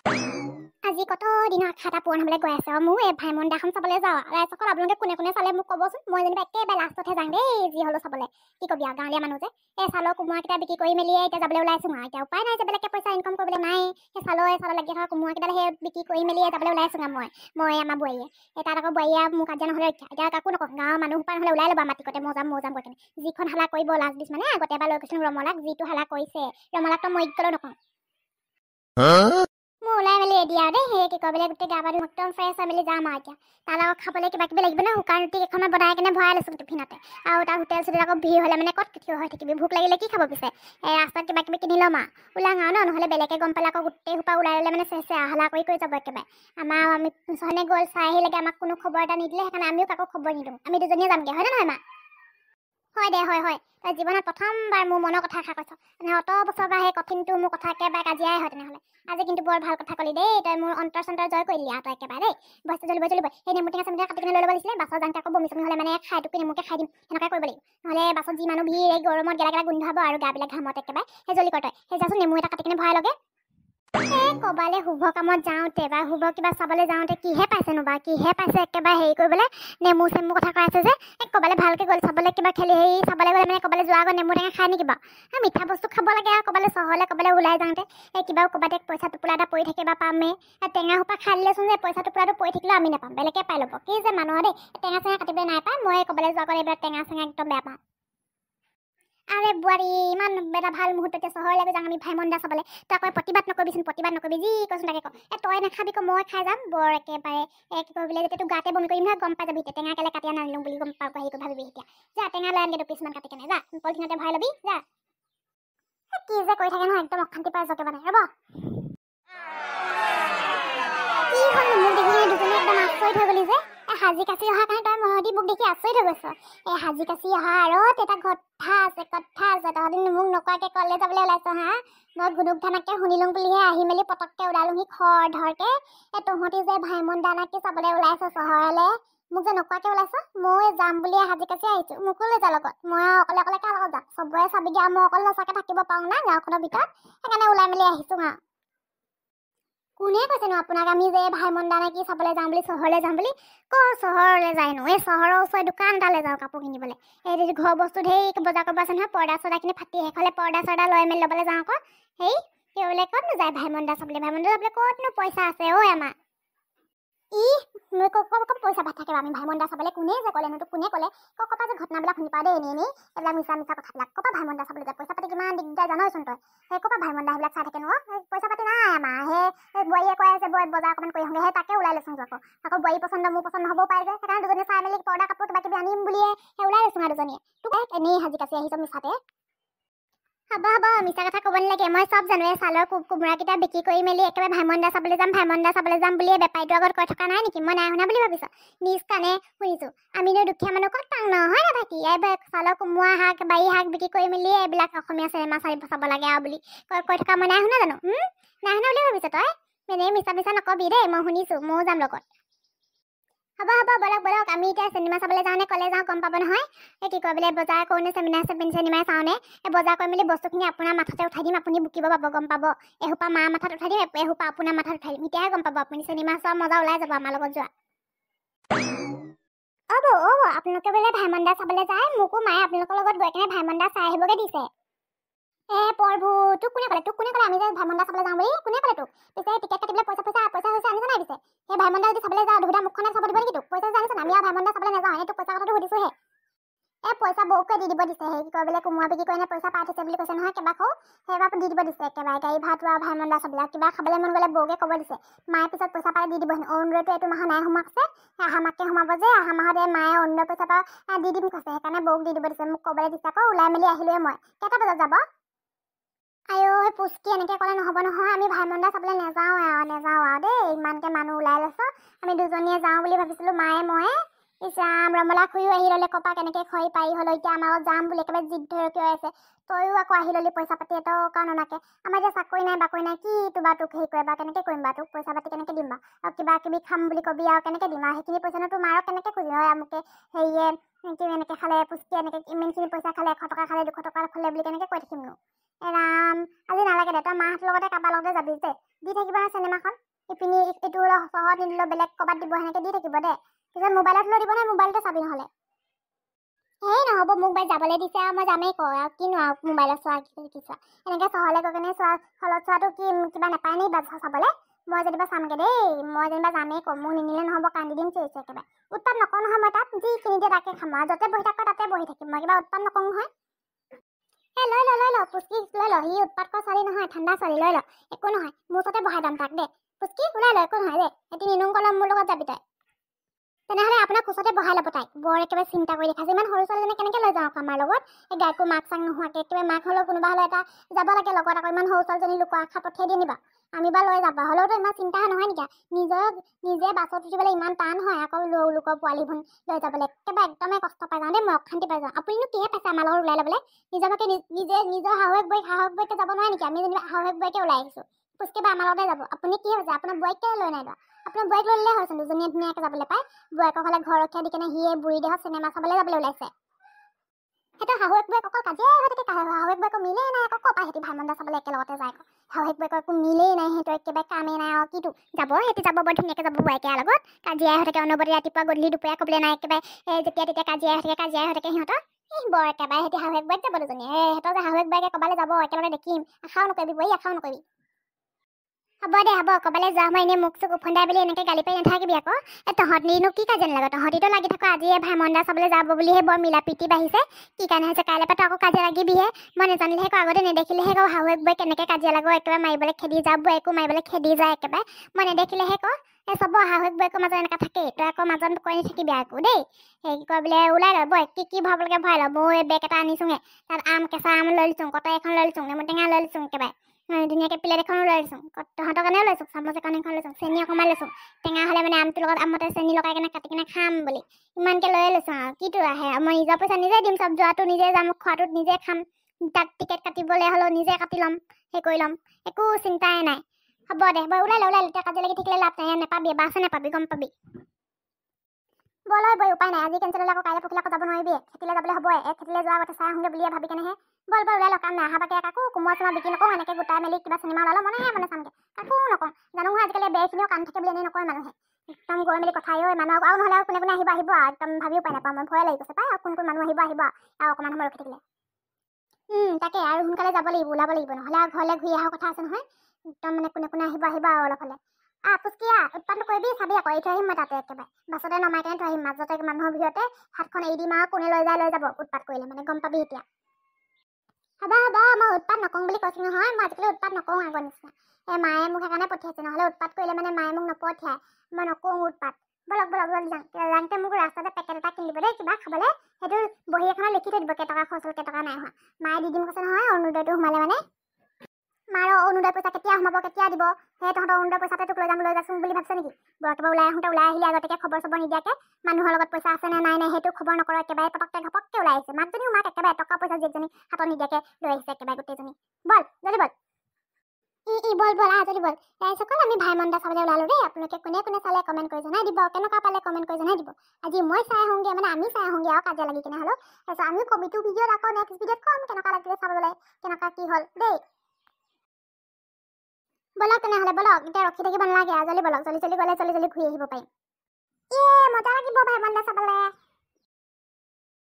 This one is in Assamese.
আজি কত দিনৰ আশা এটা পূৰণ হ'বলৈ গৈ আছে মোৰ এই ভাইমন দাখন চাবলৈ যাওঁ ৰাইজসকল আপোনালোকে কোনে কোনে চালে মোক ক'বচোন মই যেনিবা একেবাৰে লাষ্টতহে যাওঁ দেই যি হ'লেও চাবলৈ কি ক'বি আৰু গাঁৱলীয়া মানুহ যে এই চালৰ কোমোৰাকেইটা বিক্ৰী কৰি মেলিয়ে এতিয়া যাবলৈ ওলাইছোঁ আৰু এতিয়া উপায় নাই যে বেলেগকৈ পইচা ইনকাম কৰিবলৈ নাই সেই চালৰ লাগি থকা কোমোৰাকেইডাল সেই বিক্ৰী কৰি মেলিয়ে যাবলৈ ওলাইছোঁ মই আমাৰ বোৱাৰীয়ে এই তাত আকৌ বোৱাৰীয়ে মোৰ কাজিয়া নহ'লে এতিয়া কাকো নকওঁ গাঁৱৰ মানুহ সোপা নহ'লে ওলাই ল'বা মাটিকতে মই যাম কৈ কেনে যিখন হালা কৰিব লাজ দিছ মানে আগতে এবাৰ লৈ গৈছিলোঁ ৰমলাক যিটো হালা কৰিছে ৰমলাকতো মই গ'লেও নকওঁ মই ওলাই মেলি দিয়া দেই সেই কি কবলৈ গোটেই গা বান্ধি একদম ফ্ৰেছ হৈ মেলি যাম আৰু এতিয়া তাৰ লগত খাবলৈ কিবা কিবি লাগিব ন শুকান ৰুটি কেইখনমান বনাই কেনে ভৰাই লৈছোঁ টিফিনতে আৰু তাৰ হোটেল চোটেল আকৌ ভিৰ হ'লে মানে ক'ত থিয় হৈ থাকিবি ভোক লাগিলে কি খাব পিছে এই ৰাস্তাত কিবা কিবি কিনি ল'ম আৰু ওলাং আৰু নহ'লে বেলেগে গম পালে আকৌ গোটেই সোপা ওলাই ল'লে মানে চেচে হালা কৰি যাব একেবাৰে আমাৰ আমি চহনে গ'ল চাই আহিলেগে আমাক কোনো খবৰ এটা নিদিলে সেইকাৰণে আমিও কাকো খবৰ নিদিওঁ আমি দুজনীয়ে যামগৈ হয় নে নহয় মা হয় দে হয় তই জীৱনত প্ৰথমবাৰ মোৰ মনৰ কথা এষাৰ কৈছ মানে অত বছৰ পৰা সেই কঠিনটো মোৰ কথা একেবাৰে কাজিয়াই হয় তেনেহ'লে আজি কিন্তু বৰ ভাল কথা ক'লি দেই তই মোৰ অন্তৰ চন্তৰ জয় কৰিলি আৰু তই একেবাৰে দেই বস্তু জ্বলিব সেই নেমু টেঙা চেমুটেঙা কাটি কিনে লৈ ল'ব লাগিছিলে বাছৰ যাওঁতে আকৌ বমি চমি হ'লে মানে খাই টুকি নেমুকে খাই দিম সেনেকৈ কৰিব লাগিব নহ'লে বাছত যি মানুহ ভিৰ এই গৰমত গেলা গোন্ধ হ'ব আৰু গাবিলাক ঘামত একেবাৰে সেই জ্বলি কৰ তই সেই যাচোন নেমু এটা কাটি কিনে ভৰাই লগে ক'বালে শুভ কামত যাওঁতে বা শুভ কিবা চাবলৈ যাওঁতে কিহে পাইছেনো বা কিহে পাইছে একেবাৰে হেৰি কৰিবলৈ নেমু চেমু কথা কৈ আছে যে ক'বালে ভালকৈ গ'ল চাবলৈ কিবা খেলি হেৰি চাবলৈ গ'লে মানে ক'বালে যোৱাৰ আগত নেমু টেঙা খাই নেকি বাৰু মিঠা বস্তু খাব লাগে আৰু ক'বালে চহৰলৈ ক'বালে ওলাই যাওঁতে কিবা ক'বাতে পইচা টোপোলা এটা পৰি থাকে বা পামেই টেঙা সোপা খাই দিলেচোন যে পইচা টোপোলাটো পৰি থাকিলেও আমি নাপাম বেলেগে পাই ল'ব কি যে মানুহ দেই টেঙা চেঙা কাটিবলৈ নাই পায় মই ক'বালে যোৱাৰ আগত এইবিলাক টেঙা চেঙা একদম বেয়া পাওঁ আৰে বোৱাৰী ইমান এটা ভাল মুহূৰ্ততে চহৰলৈ যাওঁ আমি ভাইমন দা চাবলৈ তই আকৌ প্ৰতিবাদ নকৰিবি যি কৈছোন তাকে তই নাখাবি মই খাই যাম বৰ একেবাৰে কি কৰিবলৈ যেতিয়া তোৰ গাতে বমি কৰিম নহয় গম পাই যাবি এতিয়া টেঙা কেলে কাটি আনিলোঁ বুলি গম পাব হেৰি ভাবিবি এতিয়া যা টেঙা লৈ আনগে দুপিছমান কাটি কেনে যা পলিথিনতে ভৰাই ল'বি যা কি যে কৰি থাকে নহয় একদম অশান্তি পাই যাকে মানে ৰ'ব কি হ'ল মোক দেখি দুজনী একদম আচৰিত হৈ গ'লি যে সাজি কাচি অহাৰ কাৰণে তই মহতি মোক দেখি আচৰিত হৈ গৈছ এই সাজি কাচি অহা আৰু এটা কথা আছে তহঁতি মোক নকৰাকৈ কলে যাবলৈ ওলাইছ হা মই গুনুক ধানাকে শুনিলোঁ বুলিহে আহি মেলি পটককৈ ওলালোহি খৰ ধৰকে তহঁতি যে ভাইমন দানাকে চাবলৈ ওলাইছ চহৰলৈ মোক যে নকৰাকৈ ওলাইছ মই যাম বুলিয়ে সাজি কাচি আহিছোঁ মোকো লৈ যা লগত মই অকলে কাৰ লগত যাম চবৰে চাবিগে আৰু মই অকলে নচাকৈ থাকিব পাৰোঁ না গাঁওখনৰ ভিতৰত সেইকাৰণে ওলাই মেলি আহিছোঁ হা কোনে কৈছেনো আপোনাক আমি যে ভাইমন দানা কি চাবলৈ যাম বুলি চহৰলৈ যাম বুলি চহৰলৈ যায়নো এই চহৰৰ ওচৰৰ দোকান এটালৈ যাওঁ কাপোৰ কিনিবলৈ এই ঘৰ বস্তু ঢেৰ বজাৰ কৰিব আছে নহয় পৰ্দা চৰ্দাখিনি ফাটি সেইফালে পৰ্দা চৰ্দা লৈ মেলি ল'বলৈ যাওঁ আকৌ সেই বোলে ক'তনো যায় ভাইমন দা চাবলৈ ক'তনো পইচা আছে ঐ আমাৰ ক'ত পইচা ভাত থাকে আমি ভাইমন দা চাবলৈ কোনে যে ক'লে নতো কোনে ক'লে ক'ৰপৰা যে ঘটনাবিলাক শুনি পাওঁ দেই এনেই এইবিলাক মিছা কথাবিলাক ক'ৰপৰা ভাইমন দা চাবলৈ যায় পইচা পাতি কিমান দিগদাৰ জানচোন তই সেই ক'ৰপৰা ভাইমন দা সেইবিলাক চাই থাকে ন পইচা পাতি নাই আমাৰ সেই বোৱাৰীয়ে কৈ আছে বজাৰ অকণমান কৰি আহোঁগৈ সেই তাকে ওলাই লৈছোঁ আকৌ বোৱাৰী পচন্দ মোৰ পচন্দ নহ'বও পাৰে যে সেইকাৰণে দুজনী চাই মেলি পৰ্দা কাপোৰ কিবা কিবি আনিম বুলিয়ে সেই ওলাই লৈছোঁ আৰু দুজনীয়ে তোক এনেই সাজি কাচি আহিছোঁ মিছাতে হ'ব মিছা কথা ক'ব নালাগে মই চব জানো এই চালৰ কোমোৰাকেইটা বিক্ৰী কৰি মেলি একেবাৰে ভাইমন দা চাবলৈ যাম বুলিয়ে বেপাৰীটোৰ আগত কৈ থকা নাই নেকি মই নাই শুনা বুলি ভাবিছ নিজ কাণে শুনিছোঁ আমিনো দুখীয়া মানুহ ক'ত পাওঁ নহয় না ভাইটি এইবাৰ চালৰ কোমোৰা শাক বাৰী শাক বিক্ৰী কৰি মেলি এইবিলাক অসমীয়া চিনেমা চাব লাগে আৰু বুলি কৈ থকা মই নাই শুনা জানো নাই শুনা বুলি ভাবিছ তই এনেই মিছা নকবি দেই মই শুনিছোঁ ময়ো যাম লগত হ'ব বলক আমি এতিয়া চিনেমা চাবলৈ যাওঁনে ক'লে যাওঁ গম পাব নহয় এই কি কয় বোলে বজাৰ কৰোঁনে চিনেমাই চাওঁনে এই বজাৰ কৰি মেলি বস্তুখিনি আপোনাৰ মাথাতে উঠাই দিম আপুনি বুকিব পাব গম পাব এসোপা মাৰ মাথাত উঠাই দিম এসোপা আপোনাৰ মাথাত উঠাই দিম তেতিয়াহে গম পাব আপুনি চিনেমা চোৱা মজা ওলাই যাব আমাৰ লগত যোৱা আপোনালোকে বোলে ভাইমন দা চাবলৈ যায় মোকো মায়ে আপোনালোকৰ লগত গৈ কেনে ভাইমন দা চাই আহিবগৈ দিছে প্ৰভু তোক কোনে ক'লে আমি যে ভাইমন দা চাবলৈ যাওঁ বুলি কোনে ক'লে তোক পিছে টিকেট কাটিবলৈ পইচা হৈছে আনিছে নাই পিছে সেই ভাইমন দা যদি চাবলৈ যাওঁ দুটা মুখখনে চাব দিব নেকি তোক পইচা জানিছে আমি আৰু ভাইমন দা চাবলৈ নাযাওঁ তোক পইচা কথাটো সুধিছোঁহে পইচা বৌকে দি দিব দিছে সেই কি কয় বোলে কোমোৰা বিক্ৰী কৰিনে পইচা পাই থৈছে বুলি কৈছে নহয় কেইবাকো সেইবাৰ দি দিব দিছে একেবাৰে গাড়ী ভাড়াটো আৰু ভাইমন দা চাবলৈ কিবা খাবলৈ মন গ'লে বৌকে ক'ব দিছে মায়ে পিছত পইচা পাই দি দিব অৰুণোদয়টো এইটো মাহত নাই সোমাইছে অহা মাহকে সোমাব যে অহা মাহত মায়ে অৰুণোদয় পইচা পৰা দি দিম কৈছে সেইকাৰণে বৌক দি দিব দিছে মোক ক'বলৈ দিছে আকৌ ওলাই মেলি আহিলোৱে মই কেইটা বজাত যাব আইঅ সেই পুষ্টি এনেকৈ ক'লে নহ'ব নহয় আমি ভাইমন দা চাবলৈ নাযাওঁ আৰু দেই ইমানকৈ মানুহ ওলাই লৈছ আমি দুজনীয়ে যাওঁ বুলি ভাবিছিলোঁ মায়ে ময়ে ইছৰাম ৰমলা খুৰীও আহি ল'লে কপা কেনেকৈ খৰি পাৰি হ'লো এতিয়া আমাৰ যাম বুলি একেবাৰে জিদ ধৰি ৰখি আছে তইও আকৌ আহি ল'লি পইচা পাতি এটাও কাৰণ নাকে আমাৰ এতিয়া চাকৰি নাই বাকৰি নাই কি তোবা তোক হেৰি কৰে বা কেনেকৈ কৰিম বা তোক পইচা পাতি কেনেকৈ দিম বা আৰু কিবা কিবি খাম বুলি কবি আৰু কেনেকৈ দিম আৰু সেইখিনি পইচানো তোৰ মাৰক কেনেকৈ খুজি হয় আমুকে হেৰিয়ে কি এনেকৈ খালে পুষ্টি এনেকৈ ইমানখিনি পইচা খালে 100 টকা খালে 200 টকা খালে বুলি কেনেকৈ কৈ থাকিম নো ৰাম আজি নালাগে দে তই মাহঁতৰ লগতে কাৰোবাৰ লগতে যাবি যে দি থাকিব নহয় চিনেমাখন ইপিনি ইটো চহৰত নিদিলেও বেলেগ ক'ৰবাত দিব সেনেকৈ দি থাকিব দে পিছত মোবাইলত লৈ দিব নহয় মোবাইলতে চাবি নহ'লে এই নহ'ব মোক বাই যাবলৈ দিছে আৰু মই যামেই কওঁ আৰু কিনো আৰু মোবাইলত চোৱা কি চোৱা এনেকৈ চহৰলৈ গৈ কেনে হলত চোৱাটো কি কিবা নাপায় নি বা চাবলৈ মই যেনিবা চামগৈ দেই মই যেনিবা যামেই কওঁ মোক নিনিলে নহ'ব কান্দি দিম চিৰিছে একেবাৰে উৎপাত নকওঁ নহয় মই তাত যিখিনিতে তাকে খাম আৰু য'তে বহি থাকোঁ তাতে বহি থাকিম মই কিবা উৎপাত নকওঁ নহয় এই লৈ ল পুষ্টি লৈ ল সি উৎপাত কৰা ছোৱালী নহয় ঠাণ্ডা ছোৱালী লৈ ল একো নহয় মোৰ ওচৰতে বহাই দাম তাক দে পুষ্টি ওলাই ল একো নহয় দেই এটি নিনুং কলম মোৰ লগত যাবি তই তেনেহ'লে আপোনাৰ কোচতে বহাই ল'ব তাইক বৰ একেবাৰে চিন্তা কৰি দেখাইছে ইমান সৰু ছোৱালীজনী কেনেকৈ লৈ যাওঁ আমাৰ লগত এই গাইকো মাক চাং নোহোৱাকৈ একেবাৰে মাক হ'লেও কোনোবা হ'লেও এটা যাব লাগে লগত আকৌ ইমান সৰু ছোৱালীজনী লোকৰ আশা পঠিয়াই দিয়ে নিবা আমি বা লৈ যাবা হ'লেওতো ইমান চিন্তা নহয় নেকি নিজে বাছত উঠিবলৈ ইমান টান হয় আকৌ লোকৰ পোৱালীবোৰ লৈ যাবলৈ একেবাৰে একদমেই কষ্ট পাই যাওঁ দেই মই অশান্তি পাই যাওঁ আপুনিনো কিহে পাইছে আমাৰ লগত ওলাই ল'বলৈ নিজকে নিজৰ শাহুৱেক বোৱাৰীকে যাব নোৱাৰে নেকি আমি যেনিবা শাহুৱেক বোৱাৰীকে ওলাই আহিছোঁ পুষ্টিবা আমাৰ লগতে যাব আপুনি কি হৈছে আপোনাৰ বোৱাৰীক কেলৈ লৈ নাই লোৱা আপোনাৰ বোৱাৰীক লৈ ল'লে হৈছে দুজনীয়ে ধুনীয়াকৈ যাবলৈ পায় বোৱাৰীকৰ হ'লে ঘৰ ৰখীয়া দি কেনে সিয়ে বুঢ়ী দেহত চিনেমা চাবলৈ যাবলৈ ওলাইছে সেইটো শাহুৱেক বোৱাৰীক অকল কাজিয়াই হৈ থাকে শাহুৱেক বোৱাৰীকো মিলেই নাই আকৌ ক'ৰপৰা সিহঁতি ভাইমন্দা চাবলৈ একেলগতে যায় শাহুৱেক বোৱাৰীকৰ একো মিলেই নাই সেইটো একেবাৰে কামেই নাই আৰু কিটো সিহঁতি যাব বৰ ধুনীয়াকৈ যাব বোৱাৰীকেৰ লগত কাজিয়াই হৈ থাকে অনবৰতে ৰাতিপুৱা গধূলি দুপৰীয়া ক'বলৈ নাই একেবাৰে যেতিয়া তেতিয়া কাজিয়াই হৈ থাকে সিহঁতৰ বৰ একেবাৰে সিহঁতি শাহুৱেক বোৱাৰীক যাব দুজনীয়ে সিহঁতৰ যে শাহুৱেক বোৱাৰীকে ক'ৰবালৈ যাব একেলগে দেখিম আশাও নকৰিবি বোৱাৰী আশাও নকৰিবি হ'ব দে হ'ব ক'ৰবালৈ যোৱা মই এনেই মুখ চুখ উফন্দাই বুলি এনেকৈ গালি পাৰি নাথাকিবি আকৌ তহঁতিনো কি কাজিয়া নালাগে তহঁতিতো লাগি থাকো আজি ভাইমন্দা চাবলৈ যাব বুলিহে বৰ মিলা প্ৰীতি বাঢ়িছে কি কাৰণে হৈছে কাইলৈ পৰা তই আকৌ কাজিয়া লাগিবিহে মই নাজানিলেহে আকৌ আগতে নেদেখিলেহে আকৌ শাহুৱেক বোৱাৰীক কেনেকৈ কাজিয়া লাগো একেবাৰে মাৰিবলৈ খেদি যাব একো মাৰিবলৈ খেদি যায় একেবাৰে মই নেদেখিলেহে ক এই চব শাহুৱেক বোৱাৰীকৰ মাজত এনেকৈ থাকেই তই আকৌ মাজত কৰি নাথাকিবি আকৌ দেই সেই কি কয় বোলে ওলাই ল বই কি ভৰাবলৈকে ভৰাই ল মই বেগ এটা আনিছোঁহে তাত কেঁচা আম লৈ লৈছোঁ কটাই এখন লৈ লৈছোঁ নেমু টেঙা লৈ লৈছোঁ একেবাৰে ধুনীয়াকৈ প্লেট এখনো লৈ লৈছোঁ তহঁতৰ কাৰণেও লৈছোঁ চামুচ এখন লৈছোঁ চেনি অকণমান লৈছোঁ টেঙা হ'লে মানে আমটোৰ লগত আমতে চেনি লগাই কেনে কাটি কেনে খাম বুলি ইমানকৈ লৈ লৈছোঁ আৰু কিটো আহে মই নিজৰ পইচা নিজে দিম চব যোৱাটো নিজে যাম খোৱাটোত নিজে খাম তাত টিকেট কাটিবলৈ হ'লেও নিজে কাটি ল'ম সেই কৰি ল'ম একো চিন্তাই নাই হ'ব দে বই ওলাই ল এতিয়া কাজিয়া লাগি থাকিলে লাভ নাই নেপাবি বাছে নেপাবি গম পাবি ব'লৈ বই উপায় নাই আজি কেঞ্চেল হ'লে আকৌ কাইলৈ পৰহিলৈ আকৌ যাব নোৱাৰিবি খেতিলৈ যাবলৈ হ'বই খেতিলৈ যোৱাৰ আগতে চাই আহোঁগৈ বুলিয়ে ভাবি কেনেহে বল ওলাই ল কাম নাই আহা বাকে কাকো কোমোৰা চোমোৰা বিক্ৰী নকৰোঁ এনেকৈ গোটাই মেলি কিবা চিনেমা ওলালে মনে চামগৈ কাকো নকওঁ জানো নহয় আজিকালি বেৰখিনিও কাম থাকে বুলি এনেই নকয় মানুহে একদম গৈ মেলি কথাই মানুহক আৰু নহ'লে আৰু কোনে আহিব আৰু একদম ভাবিও পাই নাপাওঁ মই ভয় লাগি গৈছে পাই আৰু কোন মানুহ আহিব আৰু অকণমান সময় ৰখি থাকিলে তাকে আৰু সোনকালে যাব লাগিব ওলাব লাগিব নহ'লে আৰু ঘৰলৈ ঘূৰি অহাৰ কথা আছে নহয় একদম মানে কোনে আহিব আৰু অলপ হ'লে পুষ্টিয়া উৎপাদন কৰিবি চাবি আকৌ এৰি থৈ আহিম মই তাতে একেবাৰে বাছতে নমাই কেনে থৈ আহিম মাজতে মানুহৰ ভিৰতে হাতখন এৰি দিম আৰু কোনে লৈ যাব উৎপাত কৰিলে মানে গম পাবি এতিয়া হ'ব মই উৎপাত নকৰোঁ বুলি কৈছোঁ নহয় মই আজিকালি উৎপাত নকৰোঁ আগৰ নিচিনা মায়ে মোক সেইকাৰণে পঠিয়াইছে নহ'লে উৎপাত কৰিলে মানে মায়ে মোক নপঠিয়ায় মই নকৰোঁ উৎপাত বলক যাওঁতে মোক ৰাস্তাতে পেকেট এটা কিনি দিব দেই কিবা খাবলৈ সেইটো বহী এখনত লিখি থৈ দিব কেইটকা খৰচ হ'ল কেইটকা নাই হোৱা মায়ে দি দিম কৈছে নহয় অৰুণোদয়টো সোমালে মানে মাৰ অৰুণোদয় পইচা কেতিয়া সোমাব কেতিয়া দিব সেই তহঁতৰ অৰুণোদয় পইচাতে তোক লৈ যাচোন বুলি ভাবিছে নেকি বৰ একেবাৰে ওলাই আহিলে আগতীয়াকৈ খবৰ চবৰ নিদিয়াকৈ মানুহৰ লগত পইচা আছে নে নাই সেইটো খবৰ নকৰ একেবাৰে পটককৈ ঘপককৈ ওলাই আহিছে মাকজনীও মাক একেবাৰে টকা পইচা জীয়েকজনী হাতত নিদিয়াকৈ লৈ আহিছে একেবাৰে গোটেইজনী বল জলদি বল বল জলদি বল ৰাইজসকল আমি ভাইমন্দা চাবলৈ ওলালোঁ দেই আপোনালোকে কোনে চালে কমেণ্ট কৰি জনাই দিব কেনেকুৱা পালে কমেণ্ট কৰি জনাই দিব আজি মই চাই আহোঁগৈ মানে আমি চাই আহোঁগৈ আৰু কাজিয়া লাগি কেনে হ'লেও তাৰপিছত আমি কমিটো ভিডিঅ'ত আকৌ নেক্সট ভিডিঅ'ত ক'ম কেনেকুৱা লাগিলে চাবলৈ কেনেকুৱা কি হ'ল দেই বলক তেনেহ'লে বলক এতিয়া ৰখি থাকিব নালাগে আৰু জলদি বলক জলদি গ'লে জলদি ঘূৰি আহিব পাৰিম মজা লাগিব ভাইমন্দা চাবলৈ